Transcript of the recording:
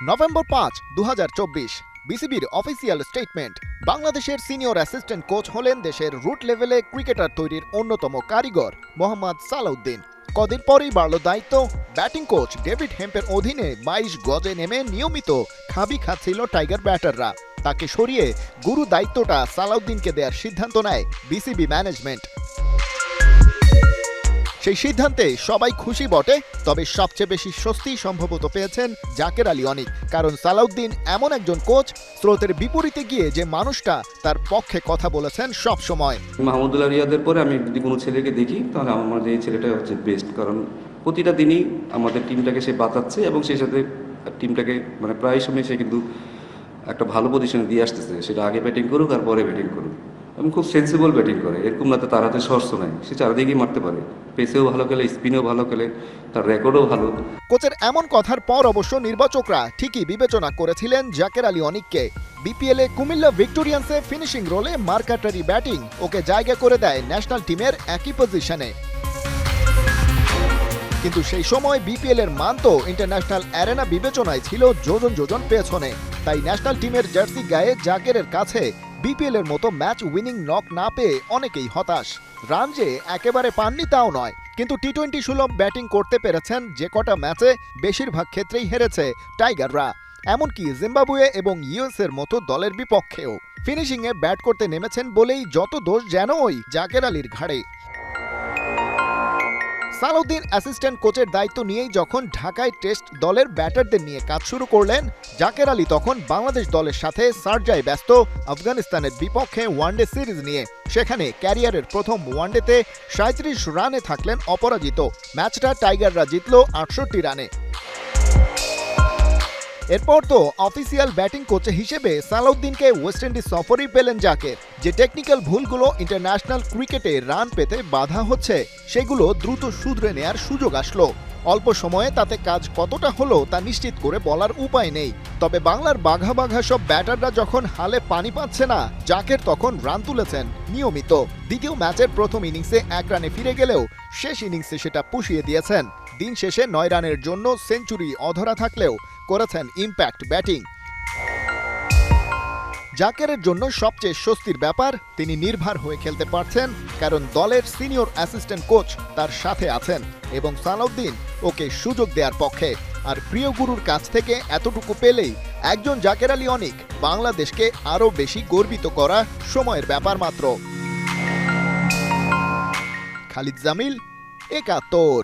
November ৫, ২০২৪ বিসিবির official statement. বাংলাদেশের senior assistant coach হলেন দেশের রুট লেভেলে ক্রিকেটার তৈরির অন্যতম কারিগর মোহাম্মদ সালাউদ্দিন। কদিন পরেই বাড়ল দায়িত্ব। ব্যাটিং কোচ ডেভিড হেম্পের অধীনে ২২ গজে নেমে নিয়মিত খাবি খাচ্ছিল টাইগার ব্যাটাররা। তাকে সরিয়ে গুরু দায়িত্বটা সালাউদ্দিনকে দেওয়ার সিদ্ধান্ত নেয় বিসিবি ম্যানেজমেন্ট। সেই সিদ্ধান্তে সবাই খুশি বটে, তবে সবচেয়ে বেশি স্বস্তি সম্ভবত পেয়েছেন জাকের আলী অনিক। কারণ সালাউদ্দিন এমন একজন কোচ, স্রোতের বিপরীতে গিয়ে যে মানুষটা তার পক্ষে কথা বলেছেন সব সময়। মাহমুদুল্লাহ রিয়াদের পরে আমি যদি কোনো ছেলেকে দেখি তাহলে আমার এই ছেলেটাই হচ্ছে বেস্ট, কারণ প্রতিটা দিনই আমাদের টিমটাকে সে বাঁচাচ্ছে এবং সেই সাথে টিমটাকে মানে প্রায় সময় সে কিন্তু একটা ভালো পজিশনে দিয়ে আসতেছে। সেটা আগে ব্যাটিং করুক আর পরে ব্যাটিং করুক, এবং খুব সেন্সিবল ব্যাটিং করে। এরকম না তার হাতে শর্টস নাই, সে চারিদিকেই মারতে পারে। পেসেও ভালো খেলে, স্পিনেও ভালো খেলে, তার রেকর্ডও ভালো। কোচের এমন কথার পর অবশ্য নির্বাচকরা ঠিকই বিবেচনা করেছিলেন জাকের আলী অনিককে। বিপিএলে কুমিল্লা ভিক্টোরিয়ান্সে ফিনিশিং রোলে মার্কাটারি ব্যাটিং ওকে জায়গা করে দেয় ন্যাশনাল টিমের একই পজিশনে। কিন্তু সেই সময় বিপিএল এর মান তো ইন্টারন্যাশনাল অ্যারেনা বিবেচনায় ছিল যোজন যোজন পেছনে। তাই ন্যাশনাল টিমের জার্সি গায়ে জাকেরের কাছে বিপিএল এর মতো ম্যাচ উইনিং নক না পেয়ে অনেকেই হতাশ। রান যে একেবারে পাননি তাও নয়, কিন্তু টি-20 সুলভ ব্যাটিং করতে পেরেছেন যে কটা ম্যাচে বেশিরভাগ ক্ষেত্রেই হেরেছে টাইগাররা, এমনকি জিম্বাবুয়ে এবং ইউএস এর মতো দলের বিপক্ষেও। ফিনিশিংয়ে ব্যাট করতে নেমেছেন বলেই যত দোষ যেন ওই জাকের আলীর ঘাড়ে। সালাউদ্দিন অ্যাসিস্ট্যান্ট কোচের দায়িত্ব নিয়েই যখন ঢাকায় টেস্ট দলের ব্যাটারদের নিয়ে কাজ শুরু করলেন, জাকের আলী তখন বাংলাদেশ দলের সাথে শারজায় ব্যস্ত আফগানিস্তানের বিপক্ষে ওয়ানডে সিরিজ নিয়ে। সেখানে ক্যারিয়ারের প্রথম ওয়ানডেতে ৩৭ রানে থাকলেন অপরাজিত। ম্যাচটা টাইগাররা জিতল ৬৮ রানে। এরপর তো অফিসিয়াল ব্যাটিং কোচ হিসেবে সালাউদ্দিনকে ওয়েস্ট ইন্ডিজ সফরই পেলেন জাকের। যে টেকনিক্যাল ভুলগুলো ইন্টারন্যাশনাল ক্রিকেটে রান পেতে বাধা হচ্ছে, সেগুলো দ্রুত শুধরে নেয়ার সুযোগ আসলো। অল্প সময়ে তাতে কাজ কতটা হলো তা নিশ্চিত করে বলার উপায় নেই। তবে বাংলার বাঘা বাঘা সব ব্যাটাররা যখন হালে পানি পাচ্ছে না, জাকের তখন রান তুলেছেন নিয়মিত। দ্বিতীয় ম্যাচের প্রথম ইনিংসে ১ রানে ফিরে গেলেও শেষ ইনিংসে সেটা পুষিয়ে দিয়েছেন। দিন শেষে ৯ রানের জন্য সেঞ্চুরি অধরা থাকলেও করেছেন ইম্প্যাক্ট ব্যাটিং। জাকেরের জন্য সবচেয়ে স্বস্তির ব্যাপার, তিনি নির্ভর হয়ে খেলতে পারছেন, কারণ দলের সিনিয়র অ্যাসিস্ট্যান্ট কোচ তার সাথে আছেন এবং সালাউদ্দিন ওকে সুযোগ দেওয়ার পক্ষে। আর প্রিয় গুরুর কাছ থেকে এতটুকু পেলেই একজন জাকের আলী অনিক বাংলাদেশকে আরও বেশি গর্বিত করা সময়ের ব্যাপার মাত্র। খালিদ জামিল, একাত্তর।